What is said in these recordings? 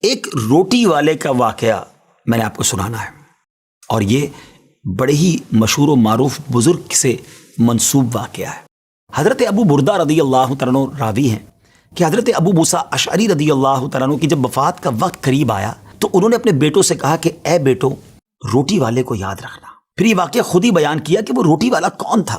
ایک روٹی والے کا واقعہ میں نے آپ کو سنانا ہے، اور یہ بڑے ہی مشہور و معروف بزرگ سے منسوب واقعہ ہے۔ حضرت ابو بردہ رضی اللہ تعالیٰ عنہ راوی ہیں کہ حضرت ابو موسیٰ اشعری رضی اللہ تعالیٰ عنہ کی جب وفات کا وقت قریب آیا تو انہوں نے اپنے بیٹوں سے کہا کہ اے بیٹو، روٹی والے کو یاد رکھنا۔ پھر یہ واقعہ خود ہی بیان کیا کہ وہ روٹی والا کون تھا۔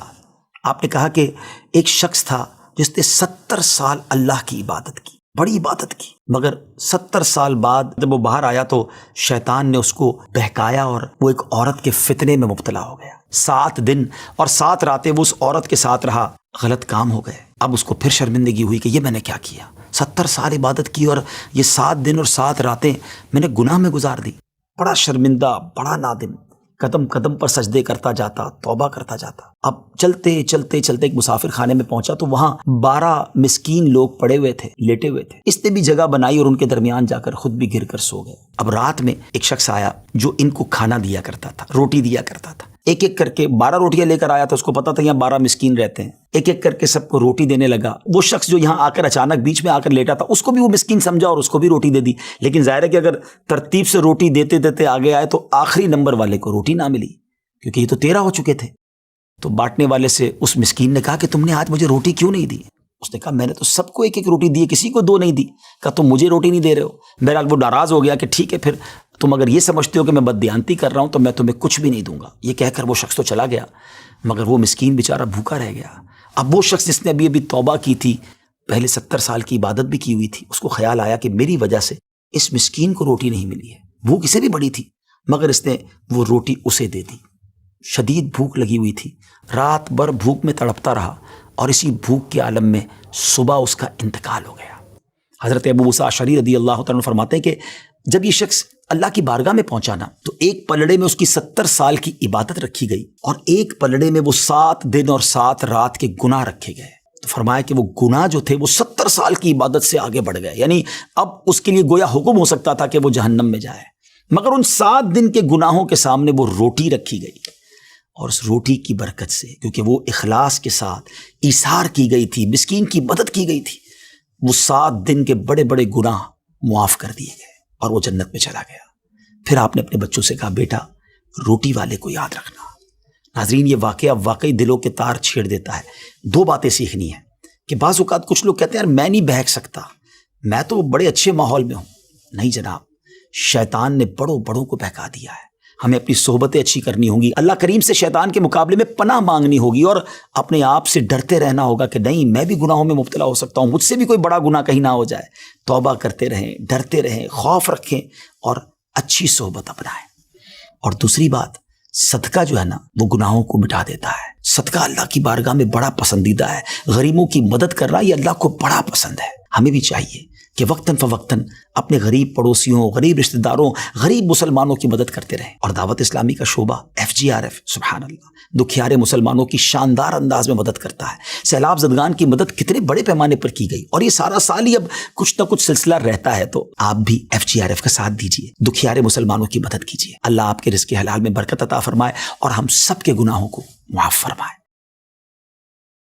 آپ نے کہا کہ ایک شخص تھا جس نے 70 سال اللہ کی عبادت کی، بڑی عبادت کی، مگر 70 سال بعد جب وہ باہر آیا تو شیطان نے اس کو بہکایا اور وہ ایک عورت کے فتنے میں مبتلا ہو گیا۔ 7 دن اور 7 راتیں وہ اس عورت کے ساتھ رہا، غلط کام ہو گئے۔ اب اس کو پھر شرمندگی ہوئی کہ یہ میں نے کیا کیا، 70 سال عبادت کی اور یہ 7 دن اور 7 راتیں میں نے گناہ میں گزار دی۔ بڑا شرمندہ، بڑا نادم، قدم قدم پر سجدے کرتا جاتا، توبہ کرتا جاتا۔ اب چلتے چلتے چلتے ایک مسافر خانے میں پہنچا تو وہاں 12 مسکین لوگ پڑے ہوئے تھے، لیٹے ہوئے تھے۔ اس نے بھی جگہ بنائی اور ان کے درمیان جا کر خود بھی گر کر سو گئے۔ اب رات میں ایک شخص آیا جو ان کو کھانا دیا کرتا تھا، روٹی دیا کرتا تھا۔ ایک ایک کر کے 12 روٹیاں لے کر آیا تھا، اس کو پتا تھا یہاں 12 مسکین رہتے ہیں۔ ایک ایک کر کے سب کو روٹی دینے لگا۔ وہ شخص جو یہاں آ کر اچانک بیچ میں آ کر لیٹا تھا، اس کو بھی وہ مسکین سمجھا اور اس کو بھی روٹی دے دی۔ لیکن ظاہر ہے کہ اگر ترتیب سے روٹی دیتے دیتے آگے آئے تو آخری نمبر والے کو روٹی نہ ملی، کیونکہ یہ تو 13 ہو چکے تھے۔ تو بانٹنے والے سے اس مسکین نے کہا کہ تم نے آج مجھے روٹی کیوں نہیں دی؟ اس نے کہا میں نے تو سب کو ایک ایک روٹی دی، کسی کو 2 نہیں دی۔ کہا تم مجھے روٹی نہیں دے رہے ہو؟ بہرحال وہ ناراض ہو گیا کہ ٹھیک ہے، پھر تم اگر یہ سمجھتے ہو کہ میں بددیانتی کر رہا ہوں تو میں تمہیں کچھ بھی نہیں دوں گا۔ یہ کہہ کر وہ شخص تو چلا گیا، مگر وہ مسکین بیچارہ بھوکا رہ گیا۔ اب وہ شخص جس نے ابھی توبہ کی تھی، پہلے 70 سال کی عبادت بھی کی ہوئی تھی، اس کو خیال آیا کہ میری وجہ سے اس مسکین کو روٹی نہیں ملی ہے۔ بھوک اسے بھی بڑی تھی، مگر اس نے وہ روٹی اسے دے دی۔ شدید بھوک لگی ہوئی تھی، رات بھر بھوک میں تڑپتا رہا اور اسی بھوک کے عالم میں صبح اس کا انتقال ہو گیا۔ حضرت ابو موسیٰ اشعری رضی اللہ تعالیٰ عنہ فرماتے ہیں کہ جب یہ شخص اللہ کی بارگاہ میں پہنچا نا تو ایک پلڑے میں اس کی 70 سال کی عبادت رکھی گئی اور ایک پلڑے میں وہ 7 دن اور 7 رات کے گناہ رکھے گئے۔ تو فرمایا کہ وہ گناہ جو تھے وہ 70 سال کی عبادت سے آگے بڑھ گئے، یعنی اب اس کے لیے گویا حکم ہو سکتا تھا کہ وہ جہنم میں جائے، مگر ان 7 دن کے گناہوں کے سامنے وہ روٹی رکھی گئی، اور اس روٹی کی برکت سے، کیونکہ وہ اخلاص کے ساتھ ایثار کی گئی تھی، مسکین کی مدد کی گئی تھی، وہ 7 دن کے بڑے بڑے گناہ معاف کر دیے گئے اور وہ جنت میں چلا گیا۔ پھر آپ نے اپنے بچوں سے کہا بیٹا روٹی والے کو یاد رکھنا۔ ناظرین یہ واقعہ واقعی دلوں کے تار چھیڑ دیتا ہے۔ 2 باتیں سیکھنی ہیں کہ بعض اوقات کچھ لوگ کہتے ہیں یار میں نہیں بہک سکتا، میں تو بڑے اچھے ماحول میں ہوں۔ نہیں جناب، شیطان نے بڑوں بڑوں کو بہکا دیا ہے۔ ہمیں اپنی صحبتیں اچھی کرنی ہوں گی، اللہ کریم سے شیطان کے مقابلے میں پناہ مانگنی ہوگی اور اپنے آپ سے ڈرتے رہنا ہوگا کہ نہیں میں بھی گناہوں میں مبتلا ہو سکتا ہوں، مجھ سے بھی کوئی بڑا گناہ کہیں نہ ہو جائے۔ توبہ کرتے رہیں، ڈرتے رہیں، خوف رکھیں اور اچھی صحبت اپنائیں۔ اور دوسری بات، صدقہ جو ہے نا وہ گناہوں کو مٹا دیتا ہے۔ صدقہ اللہ کی بارگاہ میں بڑا پسندیدہ ہے، غریبوں کی مدد کرنا یہ اللہ کو بڑا پسند ہے۔ ہمیں بھی چاہیے کہ وقتاً فوقتاً اپنے غریب پڑوسیوں، غریب رشتہ داروں، غریب مسلمانوں کی مدد کرتے رہیں۔ اور دعوت اسلامی کا شعبہ FGRF سبحان اللہ دکھیارے مسلمانوں کی شاندار انداز میں مدد کرتا ہے۔ سیلاب زدگان کی مدد کتنے بڑے پیمانے پر کی گئی اور یہ سارا سال ہی اب کچھ نہ کچھ سلسلہ رہتا ہے، تو آپ بھی FGRF کا ساتھ دیجیے، دکھیارے مسلمانوں کی مدد کیجیے۔ اللہ آپ کے رزق حلال میں برکت عطا فرمائے اور ہم سب کے گناہوں کو معاف فرمائے۔